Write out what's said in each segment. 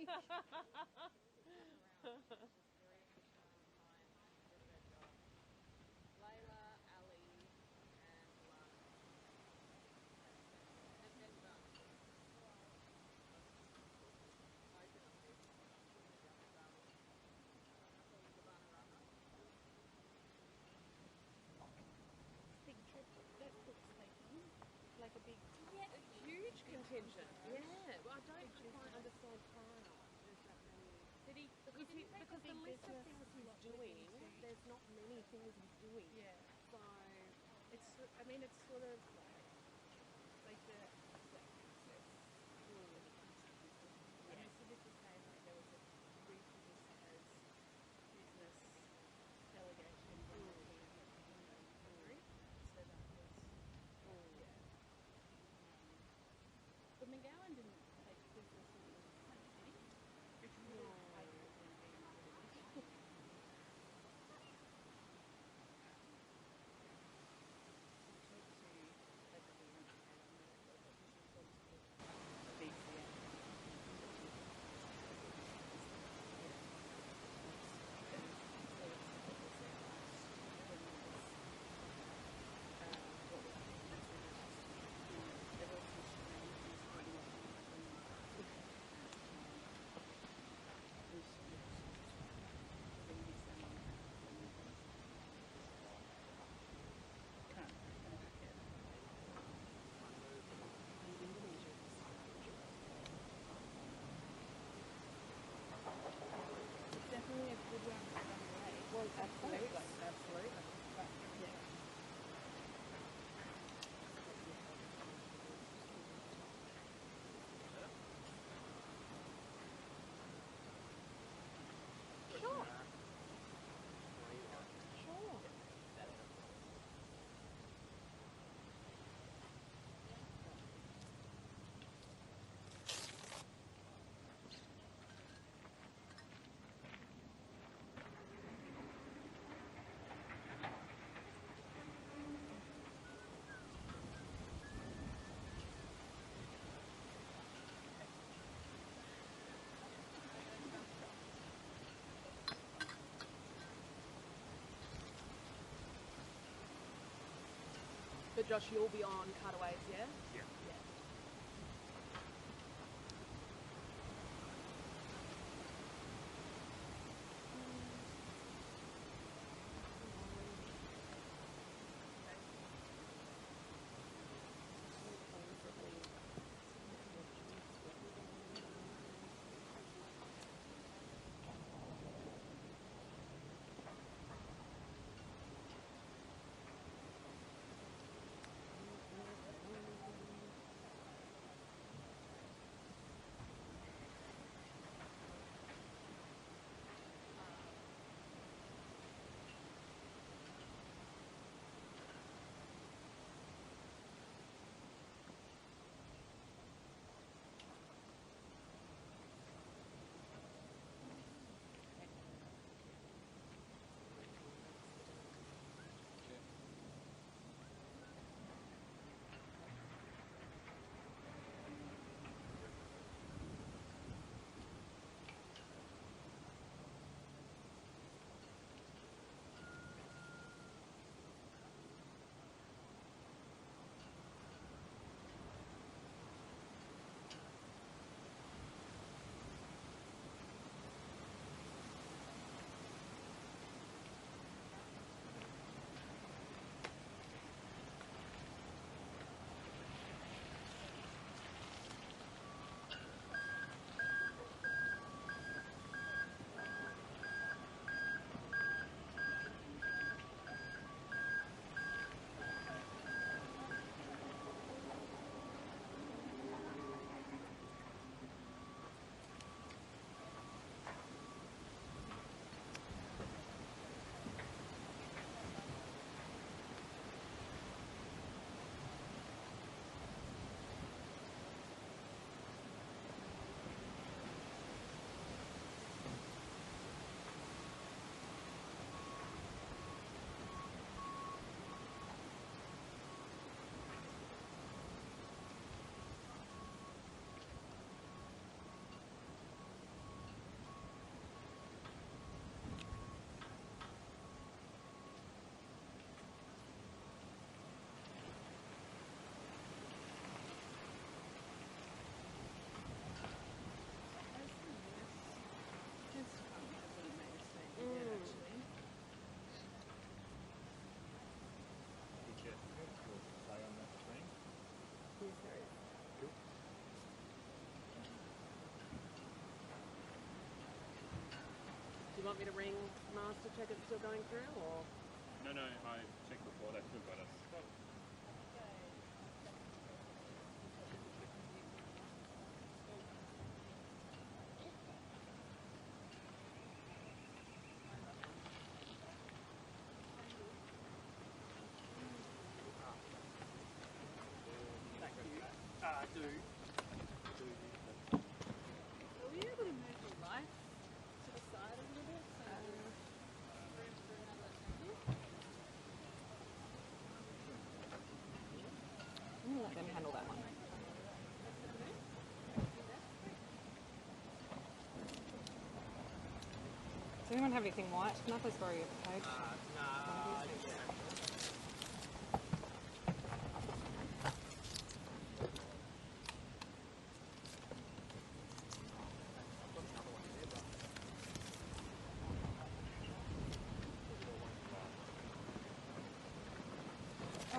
Layla, Ali, and Lana. And then done. Open up this. Big trip. That looks like a big. Yeah, a huge contingent. Yeah, well, I don't quite understand how. Did he? Because the list of things he's doing, there's not many things he's doing. Yeah. So It's. I mean, it's sort of like the. Yeah. So this is saying like there was a republicised business delegation from the country. So that was. Yeah. But McGowan didn't take business in the country, did he? It's really like definitely a good one. well, absolutely. But, yeah. Sure. But Josh, you'll be on cutaways, yeah? Yeah. want me to ring Master, check it's still going through, or? No, I checked before, they've still got us. Were you able to move the light to the side a little bit so there's room for another table? I'm gonna let them handle that one. Does anyone have anything white? Can I please borrow your page?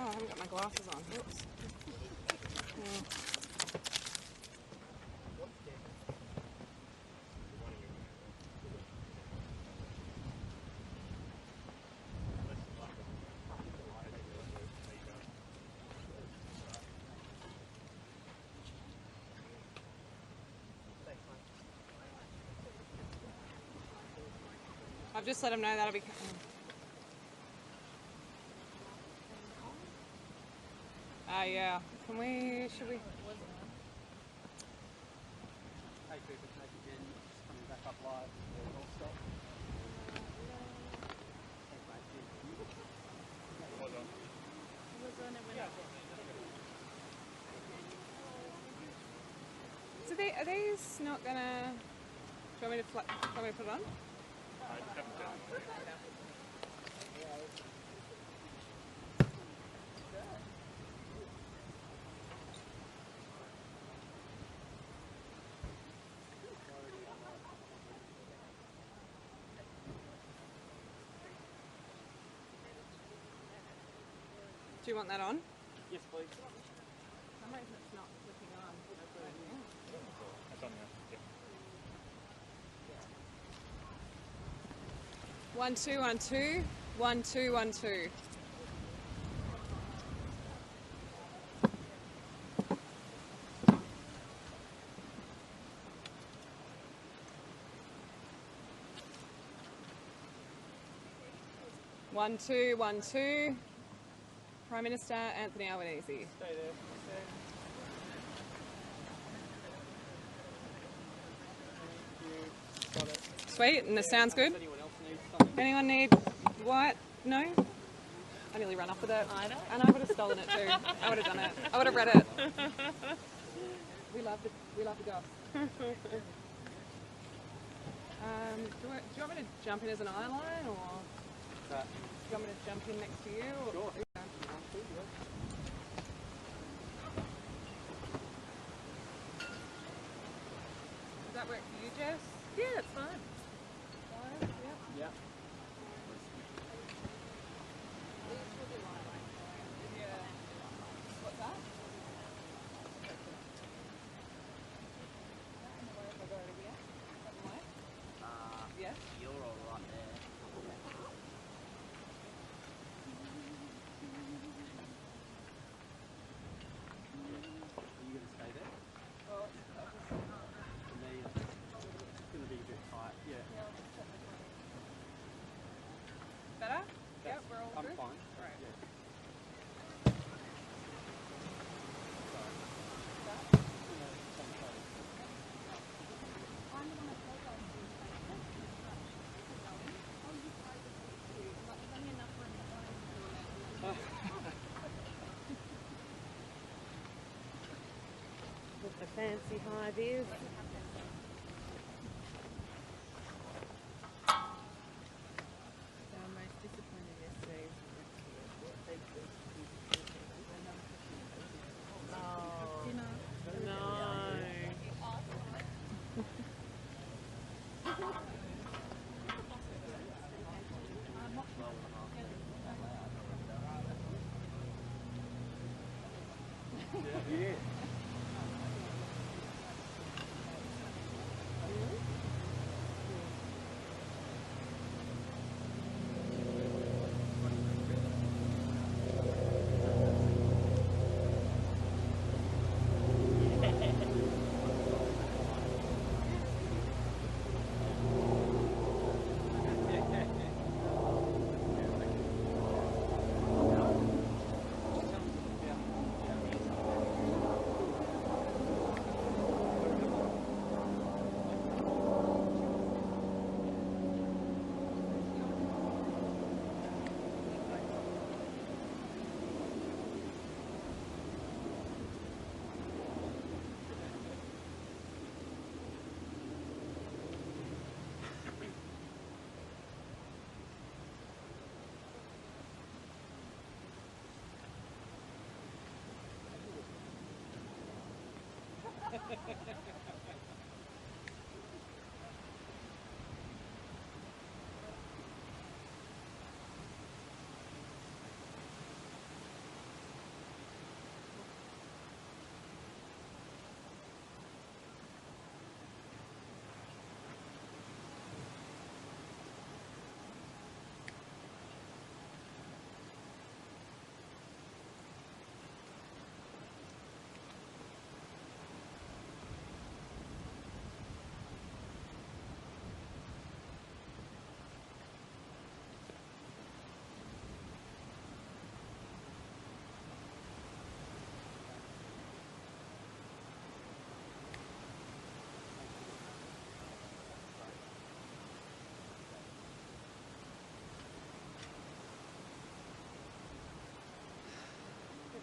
Oh, I haven't got my glasses on. Oops. I've just let them know that'll be. Yeah. Should we? Hey, people, take again. Just coming back up live. All stop. Hold on. So are these not gonna? Do you want me to put it on? I just haven't done it. Do you want that on? Yes, please. For some reason it's not flipping on. It's on there. Yeah. 1 2 1 2 1 2 1 2. One, two, 1 2. Prime Minister Anthony Albanese. Stay there. Got it. Sweet, and the sound's good. If anyone else needs something. Anyone need white? No? I nearly ran off with it. I know. And I would have stolen it too. I would have done it. I would have read it. We love the goss. Do you want me to jump in as an eye line, or do you want me to jump in next to you? Or? Sure. Does that work for you, Jess? Yeah, it's fine. Yeah. What's that? Yeah. You're all right there. Are you going to stay there? Well, For me, it's going to be a bit tight. Yeah. better? Yep, we're all I'm good. fine. Right. Yeah. With the fancy high vis. Our most disappointing yesterday dinner. Yeah.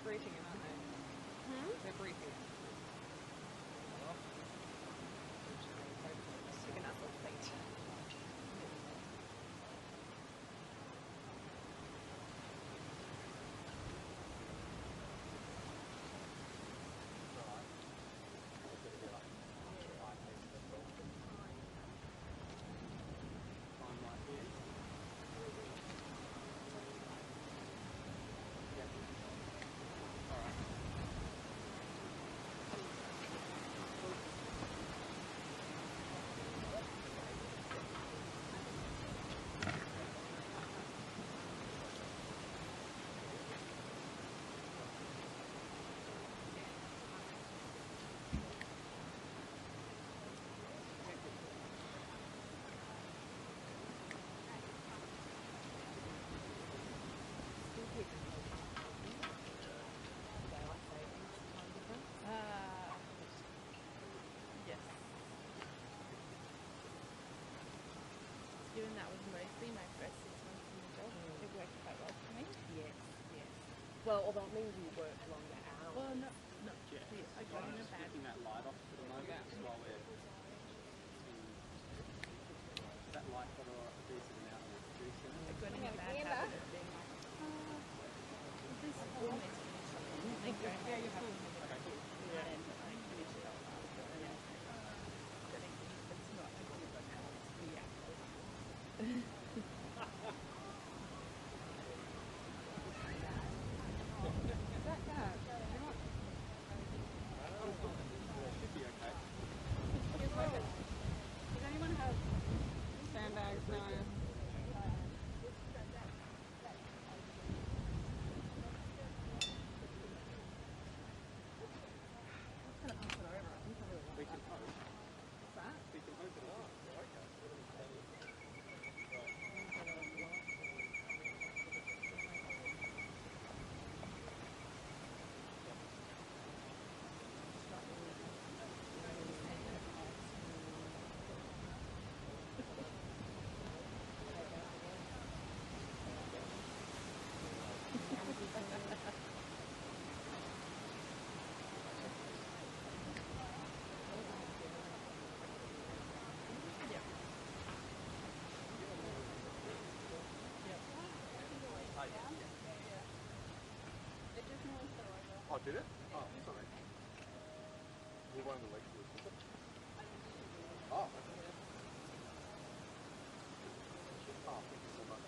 Briefing him, aren't they? They're briefing him. Sticking up the plate. Yes. Given that was mostly my first 6 months in the job, it worked quite well for me. Yes, yes. Well, although it means you work longer hours. Well, not just. I got in a Just bad. flicking that light off for the moment while we're that light got a decent amount of juice in I it. got in a bad habit of being like, this almost finished something. Like, go home, have a minute, Okay, cool. and like finish it off after, and then it's like, but it's not. I want to go now. It's reactive. Should be okay. Does anyone have sandbags? No. We can hope. What's that? We can hope it is. Oh, did it? Oh, sorry. You're one of the lecturers, is it? Oh, okay. Oh, thank you so much.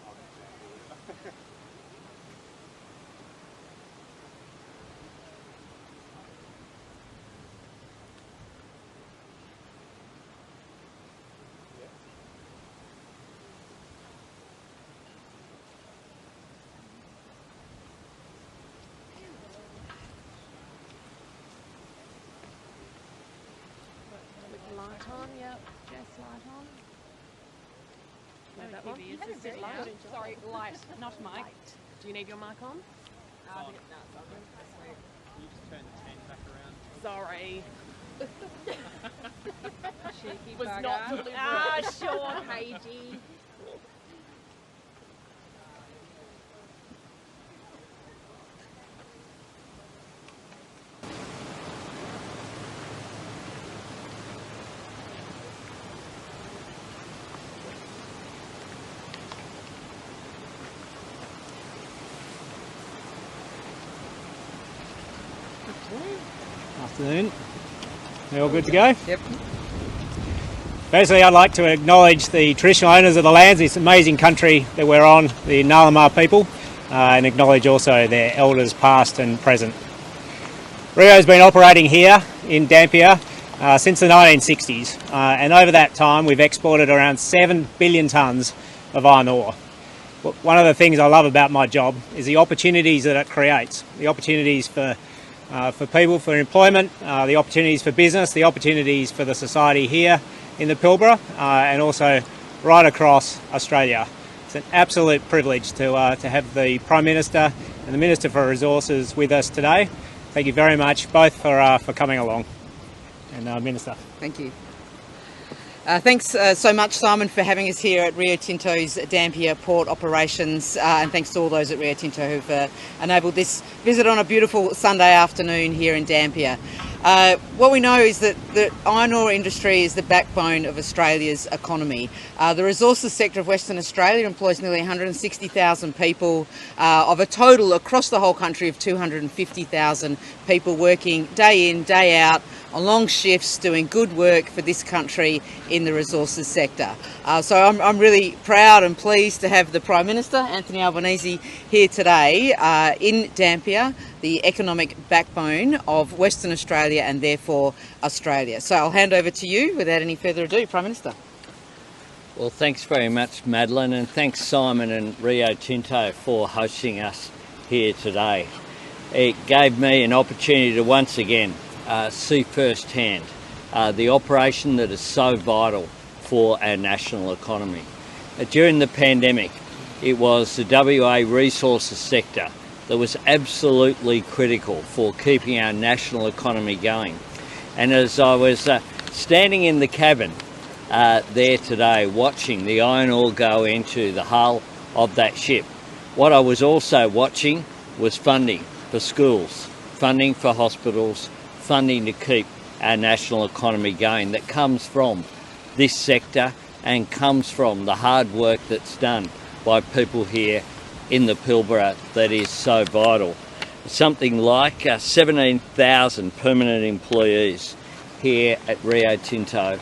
Oh, that's good. Light on, yep. Just light on. No, that one. TV is That's just a bit sitting light. out. Sorry, light, not mic. Do you need your mic on? I think it's not something. Sweet. Can you just turn the tent back around? Sorry. Cheeky Was bugger. not deliberate. Ah, sure, Paigey. Afternoon. We all good to go? Yep. Firstly, I'd like to acknowledge the traditional owners of the lands, this amazing country that we're on, the Ngarluma people, and acknowledge also their elders past and present. Rio's been operating here in Dampier since the 1960s, and over that time we've exported around 7 billion tonnes of iron ore. One of the things I love about my job is the opportunities that it creates, the opportunities for people, for employment, the opportunities for business, the opportunities for the society here in the Pilbara, and also right across Australia. It's an absolute privilege to have the Prime Minister and the Minister for Resources with us today. Thank you very much both for coming along. And Minister. Thank you. Thanks so much, Simon, for having us here at Rio Tinto's Dampier port operations, and thanks to all those at Rio Tinto who've enabled this visit on a beautiful Sunday afternoon here in Dampier. What we know is that the iron ore industry is the backbone of Australia's economy. The resources sector of Western Australia employs nearly 160,000 people, of a total across the whole country of 250,000 people working day in, day out, on long shifts, doing good work for this country in the resources sector. So I'm really proud and pleased to have the Prime Minister, Anthony Albanese, here today in Dampier, the economic backbone of Western Australia and therefore Australia. So I'll hand over to you without any further ado, Prime Minister. Well, thanks very much, Madeline, and thanks Simon and Rio Tinto for hosting us here today. It gave me an opportunity to once again see firsthand the operation that is so vital for our national economy. During the pandemic, it was the WA resources sector that was absolutely critical for keeping our national economy going. And as I was standing in the cabin there today watching the iron ore go into the hull of that ship, what I was also watching was funding for schools, funding for hospitals, funding to keep our national economy going that comes from this sector and comes from the hard work that's done by people here in the Pilbara that is so vital. Something like 17,000 permanent employees here at Rio Tinto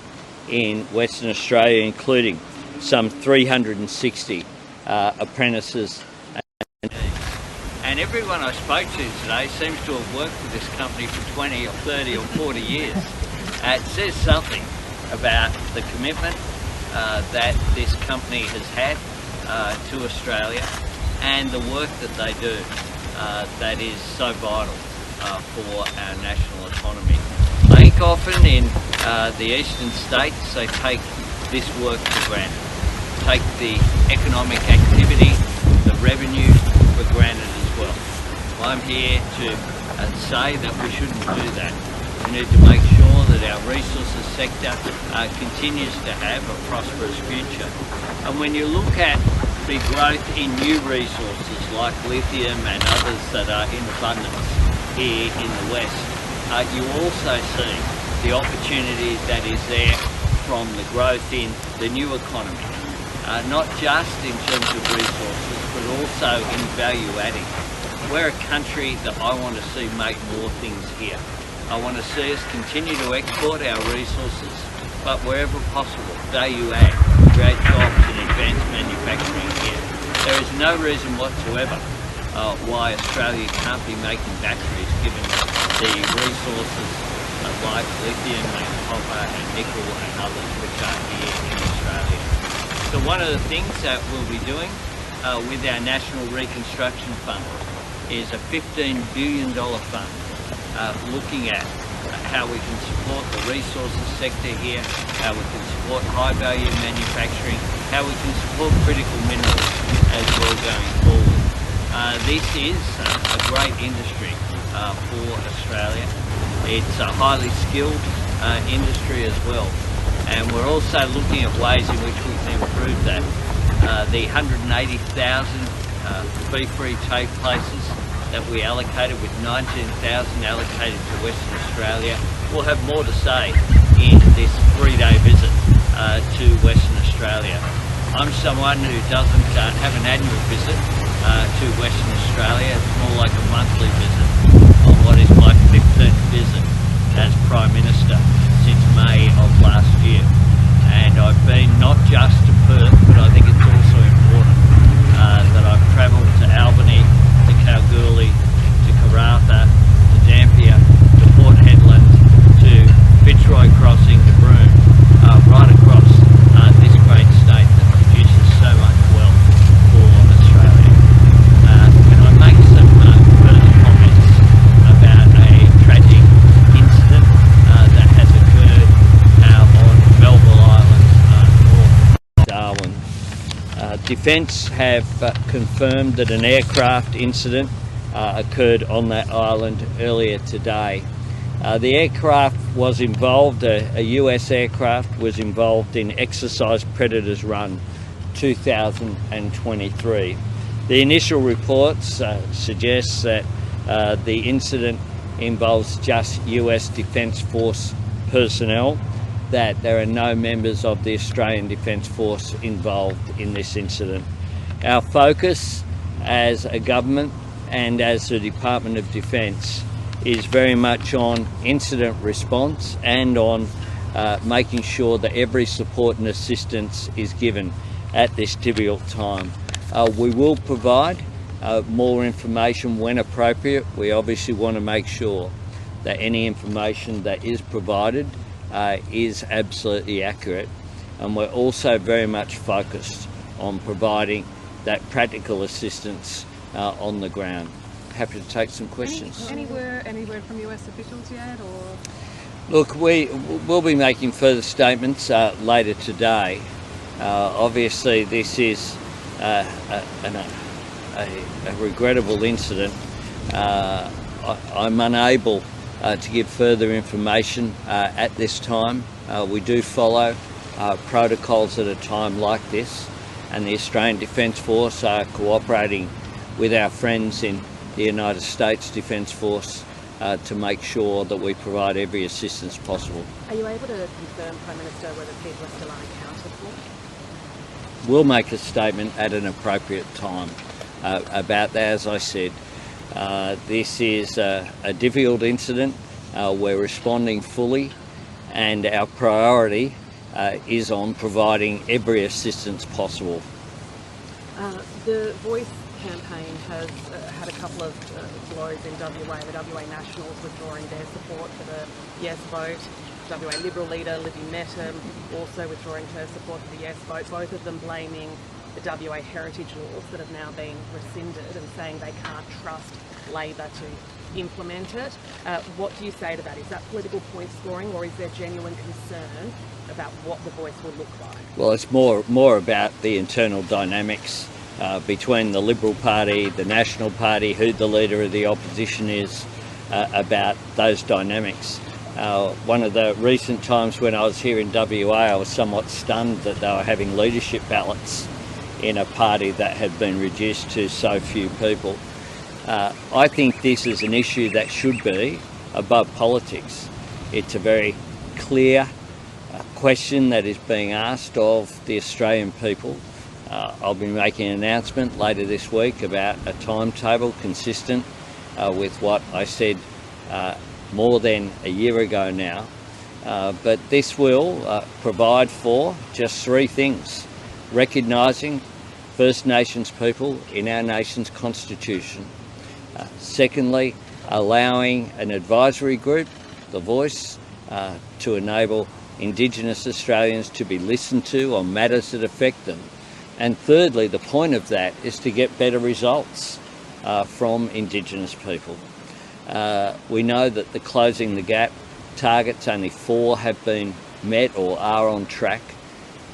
in Western Australia, including some 360 apprentices. And everyone I spoke to today seems to have worked for this company for 20 or 30 or 40 years. It says something about the commitment that this company has had to Australia and the work that they do that is so vital for our national economy. I think often in the eastern states they take this work for granted, take the economic activity, the revenue for granted as well. I'm here to say that we shouldn't do that. We need to make sure that our resources sector continues to have a prosperous future. And when you look at the growth in new resources like lithium and others that are in abundance here in the West, you also see the opportunity that is there from the growth in the new economy, not just in terms of resources but also in value adding. We're a country that I want to see make more things here. I want to see us continue to export our resources, but wherever possible, value add, create jobs and advance manufacturing here. There is no reason whatsoever why Australia can't be making batteries given the resources like lithium and copper and nickel and others which are here in Australia. So one of the things that we'll be doing with our National Reconstruction Fund is a $15 billion fund looking at how we can support the resources sector here, how we can support high value manufacturing, how we can support critical minerals as well going forward. This is a great industry for Australia. It's a highly skilled industry as well, and we're also looking at ways in which we can improve that. The 180,000 fee-free TAFE places that we allocated, with 19,000 allocated to Western Australia, will have more to say in this 3-day visit to Western Australia. I'm someone who doesn't have an annual visit to Western Australia. It's more like a monthly visit on what is my 5th 15th visit as Prime Minister since May of last year. And I've been not just to Perth, but I think it's also important that I've travelled to Albany, to Kalgoorlie, to Karratha, to Dampier, to Port Hedland, to Fitzroy Crossing, to Broome, right across this great state that produces so much wealth for Australia. Can I make some further comments about a tragic incident that has occurred on Melville Island, north of Darwin? Defence have confirmed that an aircraft incident occurred on that island earlier today. The aircraft was involved, a US aircraft was involved in Exercise Predators Run 2023. The initial reports suggest that the incident involves just US Defence Force personnel, that there are no members of the Australian Defence Force involved in this incident. Our focus as a government and as the Department of Defence is very much on incident response and on making sure that every support and assistance is given at this difficult time. We will provide more information when appropriate. We obviously want to make sure that any information that is provided is absolutely accurate, and we're also very much focused on providing that practical assistance on the ground. Happy to take some questions. Any word from US officials yet, or? Look, we'll be making further statements later today. Obviously, this is a regrettable incident. I'm unable to give further information at this time. We do follow protocols at a time like this, and the Australian Defence Force are cooperating with our friends in the United States Defence Force to make sure that we provide every assistance possible. Are you able to confirm, Prime Minister, whether people are still unaccounted for? We'll make a statement at an appropriate time about that. As I said, this is a difficult incident. We're responding fully, and our priority is on providing every assistance possible. The Voice campaign has had a couple of blows in WA. The WA Nationals withdrawing their support for the Yes vote. WA Liberal leader Libby Mettam also withdrawing her support for the Yes vote. Both of them blaming the WA heritage laws that have now been rescinded and saying they can't trust Labor to implement it. What do you say to that? Is that political point scoring, or is there genuine concern about what the Voice will look like? Well, it's more about the internal dynamics between the Liberal Party, the National Party, who the leader of the opposition is, about those dynamics. One of the recent times when I was here in WA, I was somewhat stunned that they were having leadership ballots in a party that had been reduced to so few people. I think this is an issue that should be above politics. It's a very clear question that is being asked of the Australian people. I'll be making an announcement later this week about a timetable consistent with what I said more than a year ago now. But this will provide for just three things: recognising First Nations people in our nation's constitution. Secondly, allowing an advisory group, the Voice, to enable Indigenous Australians to be listened to on matters that affect them. And thirdly, the point of that is to get better results from Indigenous people. We know that the Closing the Gap targets, only 4 have been met or are on track.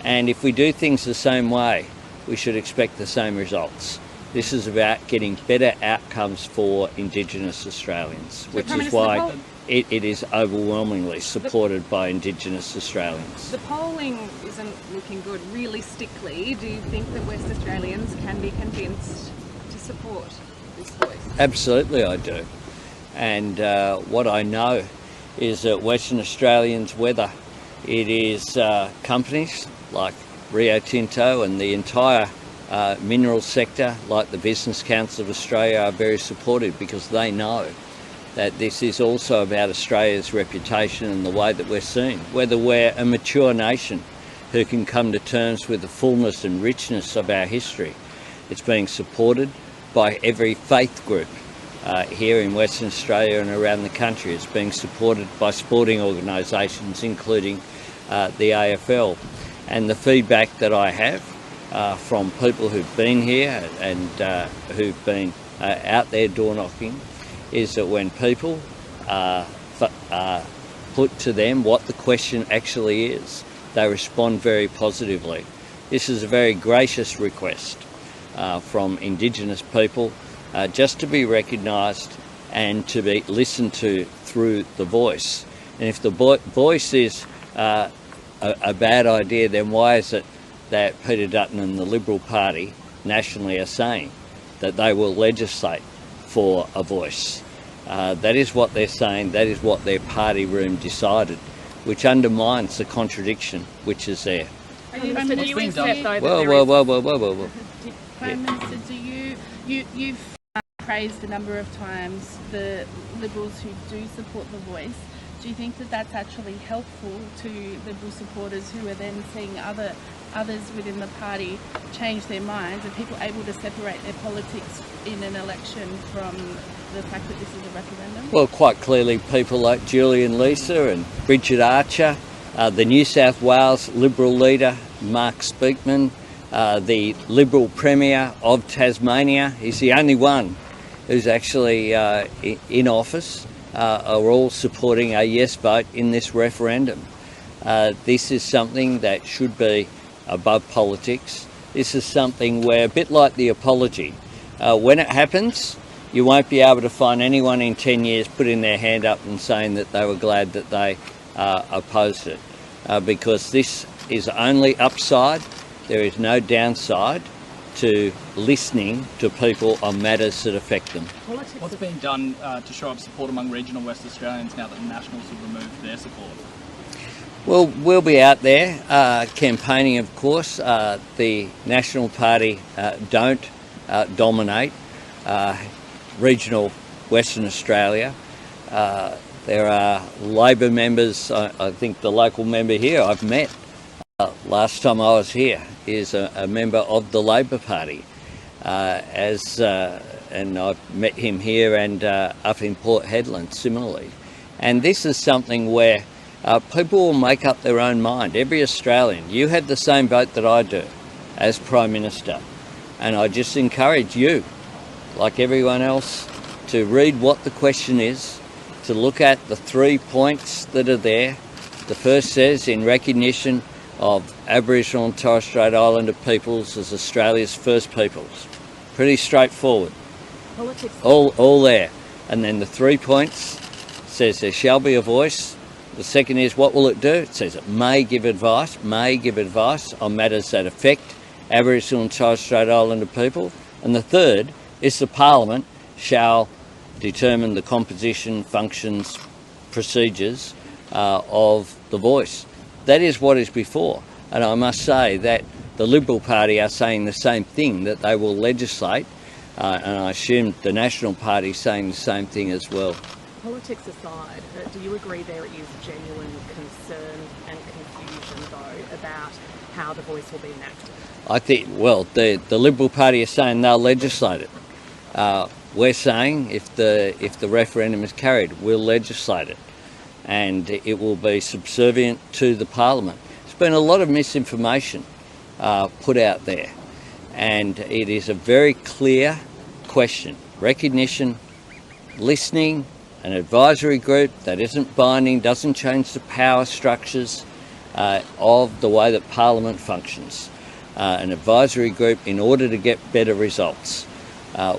And if we do things the same way, we should expect the same results. This is about getting better outcomes for Indigenous Australians, which is why it is overwhelmingly supported by Indigenous Australians. The polling isn't looking good. Realistically, do you think that West Australians can be convinced to support this Voice? Absolutely, I do. And what I know is that Western Australians, whether it is companies like Rio Tinto and the entire mineral sector, like the Business Council of Australia, are very supportive, because they know that this is also about Australia's reputation and the way that we're seen, whether we're a mature nation who can come to terms with the fullness and richness of our history. It's being supported by every faith group here in Western Australia and around the country. It's being supported by sporting organisations, including the AFL. And the feedback that I have from people who've been here and who've been out there door knocking is that when people put to them what the question actually is, they respond very positively. This is a very gracious request from Indigenous people just to be recognised and to be listened to through the voice. And if the voice is a bad idea, then why is it that Peter Dutton and the Liberal Party nationally are saying that they will legislate for a voice? That is what they're saying, that is what their party room decided, which undermines the contradiction which is there. Prime Minister, Whoa. Prime Minister, you've praised a number of times the Liberals who do support the voice. Do you think that that's actually helpful to Liberal supporters who are then seeing others within the party change their minds? Are people able to separate their politics in an election from the fact that this is a referendum? Well, quite clearly people like Julian Leeser and Bridget Archer, the New South Wales Liberal leader Mark Speakman, the Liberal Premier of Tasmania, he's the only one who's actually in office, are all supporting a yes vote in this referendum. This is something that should be above politics. This is something where, a bit like the apology, when it happens, you won't be able to find anyone in 10 years putting their hand up and saying that they were glad that they opposed it, because this is only upside. There is no downside to listening to people on matters that affect them. What's being done to show up support among regional West Australians now that the Nationals have removed their support? Well, we'll be out there campaigning, of course. The National Party don't dominate regional Western Australia. There are Labor members, I think the local member here I've met last time I was here is a member of the Labor Party, and I've met him here and up in Port Hedland similarly. And this is something where people will make up their own mind. Every Australian, you have the same vote that I do as Prime Minister, and I just encourage you, like everyone else, to read what the question is, to look at the 3 points that are there. The first says, in recognition of Aboriginal and Torres Strait Islander peoples as Australia's first peoples. Pretty straightforward. Politics. All there. And then the 3 points says there shall be a voice. The second is, what will it do? It says it may give advice on matters that affect Aboriginal and Torres Strait Islander people. And the third is the Parliament shall determine the composition, functions, procedures of the voice. That is what is before. And I must say that the Liberal Party are saying the same thing, that they will legislate, and I assume the National Party is saying the same thing as well. Politics aside, do you agree there is genuine concern and confusion, though, about how the voice will be enacted? I think, well, the Liberal Party are saying they'll legislate it. We're saying if the referendum is carried, we'll legislate it, and it will be subservient to the Parliament. There's been a lot of misinformation put out there, and it is a very clear question. Recognition, listening, an advisory group that isn't binding, doesn't change the power structures of the way that Parliament functions. An advisory group in order to get better results.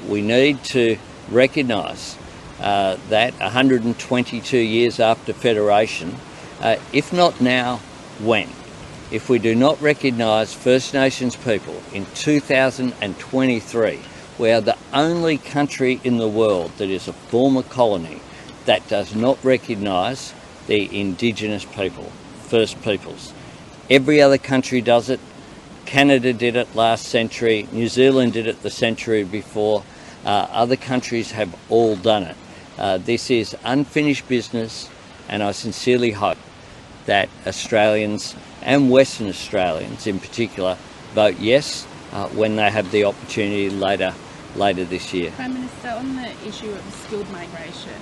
We need to recognise that 122 years after Federation, if not now, when? If we do not recognise First Nations people in 2023, we are the only country in the world that is a former colony that does not recognise the Indigenous people, First Peoples. Every other country does it. Canada did it last century, New Zealand did it the century before, other countries have all done it. This is unfinished business, and I sincerely hope that Australians and Western Australians in particular vote yes when they have the opportunity later this year. Prime Minister, on the issue of skilled migration,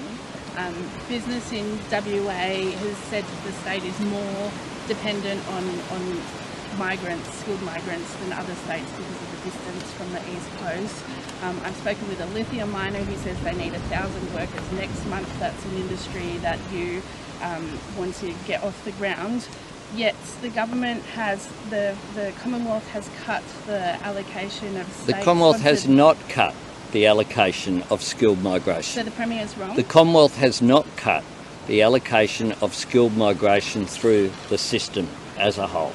business in WA has said that the state is more dependent on migrants, skilled migrants, than other states because of the distance from the east coast. I've spoken with a lithium miner who says they need 1,000 workers next month. That's an industry that you want to get off the ground. Yet the government has, the Commonwealth has cut the allocation of state. The Commonwealth has not cut the allocation of skilled migration. So the Premier's wrong? The Commonwealth has not cut the allocation of skilled migration through the system as a whole.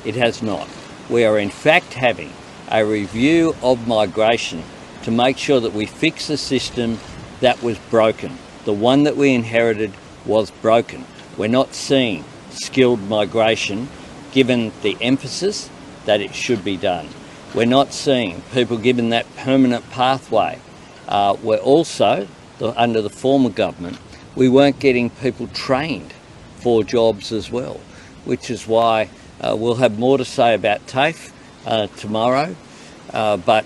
It has not. We are in fact having a review of migration to make sure that we fix the system that was broken. The one that we inherited was broken. We're not seeing skilled migration given the emphasis that it should be done. We're not seeing people given that permanent pathway. We're also, under the former government, we weren't getting people trained for jobs as well, which is why we'll have more to say about TAIPEI tomorrow, but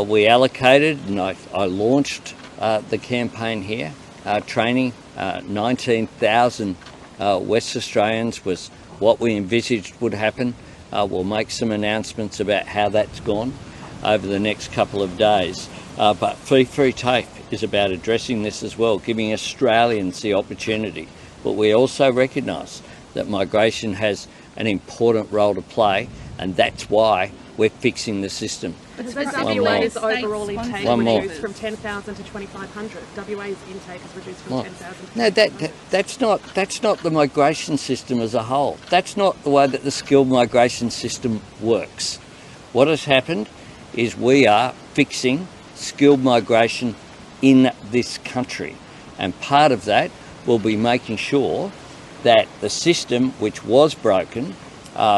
we allocated, and I launched the campaign here, training 19,000 West Australians was what we envisaged would happen. We'll make some announcements about how that's gone over the next couple of days. But Free TAFE is about addressing this as well, giving Australians the opportunity. But we also recognise that migration has an important role to play, and that's why we're fixing the system. But WA's overall intake One more. reduced from 10,000 to 2,500. WA's intake has reduced from 10,000 to No, 2,500. that's not the migration system as a whole. That's not the way that the skilled migration system works. What has happened is we are fixing skilled migration in this country, and part of that will be making sure that the system, which was broken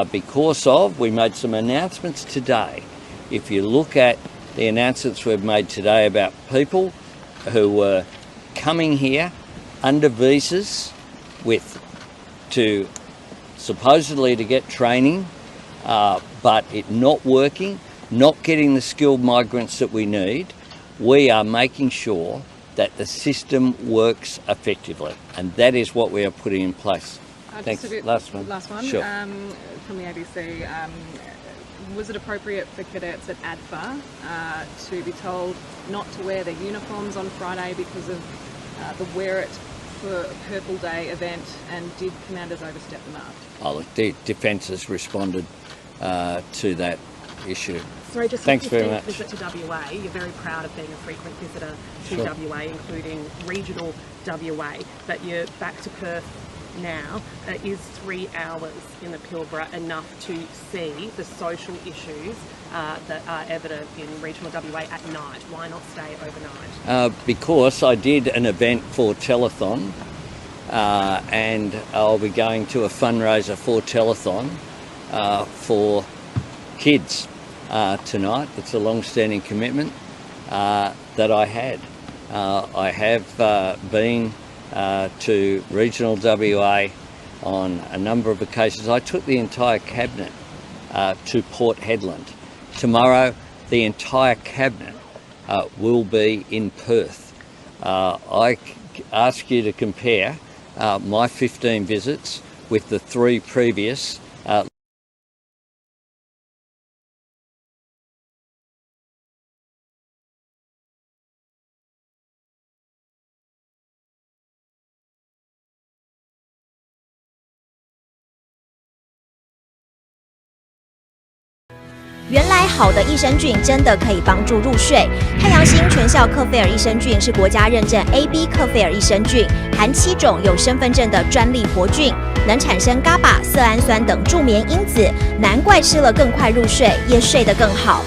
because of, we made some announcements today. If you look at the announcements we've made today about people who were coming here under visas to supposedly to get training, but it not working, not getting the skilled migrants that we need, we are making sure that the system works effectively, and that is what we are putting in place. Thanks. Last one. Sure. From the ABC. Was it appropriate for cadets at ADFA to be told not to wear their uniforms on Friday because of the Wear It for Purple Day event, and did commanders overstep the mark? Oh, look, the Defence has responded to that issue. Sorry, just Thanks very your much. visit to WA. You're very proud of being a frequent visitor to Sure. WA, including regional WA, but you're back to Perth now. Is 3 hours in the Pilbara enough to see the social issues that are evident in regional WA at night? Why not stay overnight? Because I did an event for Telethon, and I'll be going to a fundraiser for Telethon for kids tonight. It's a long-standing commitment that I had. I have been to regional WA on a number of occasions. I took the entire cabinet to Port Hedland. Tomorrow, the entire cabinet will be in Perth. I ask you to compare my 15 visits with the 3 previous.原来好的益生菌真的可以帮助入睡。太阳星全效克菲尔益生菌是国家认证 AB 克菲尔益生菌，含7种有身份证的专利活菌，能产生伽巴、色氨酸等助眠因子，难怪吃了更快入睡，也睡得更好。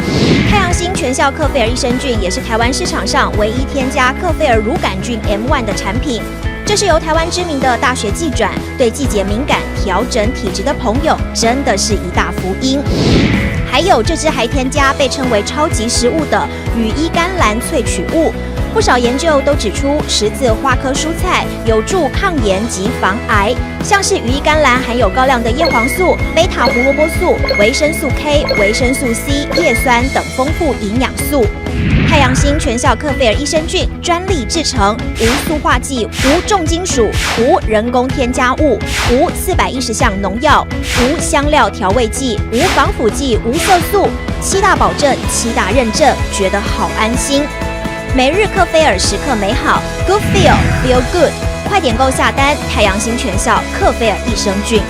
太阳星全效克菲尔益生菌也是台湾市场上唯一添加克菲尔乳杆菌 M1 的产品。这是由台湾知名的大学季转，对季节敏感、调整体质的朋友，真的是一大福音。还有这支还添加被称为超级食物的羽衣甘蓝萃取物，不少研究都指出，十字花科蔬菜有助抗炎及防癌，像是羽衣甘蓝含有高量的叶黄素、贝塔胡萝卜素、维生素 K、维生素 C、叶酸等丰富营养素。太阳星全效克菲尔益生菌专利制成，无塑化剂、无重金属、无人工添加物、无410项农药、无香料调味剂、无防腐剂、无色素，7大保证、7大认证，觉得好安心。每日克菲尔时刻美好 ，Good Feel Feel Good， 快点购下单！太阳星全效克菲尔益生菌。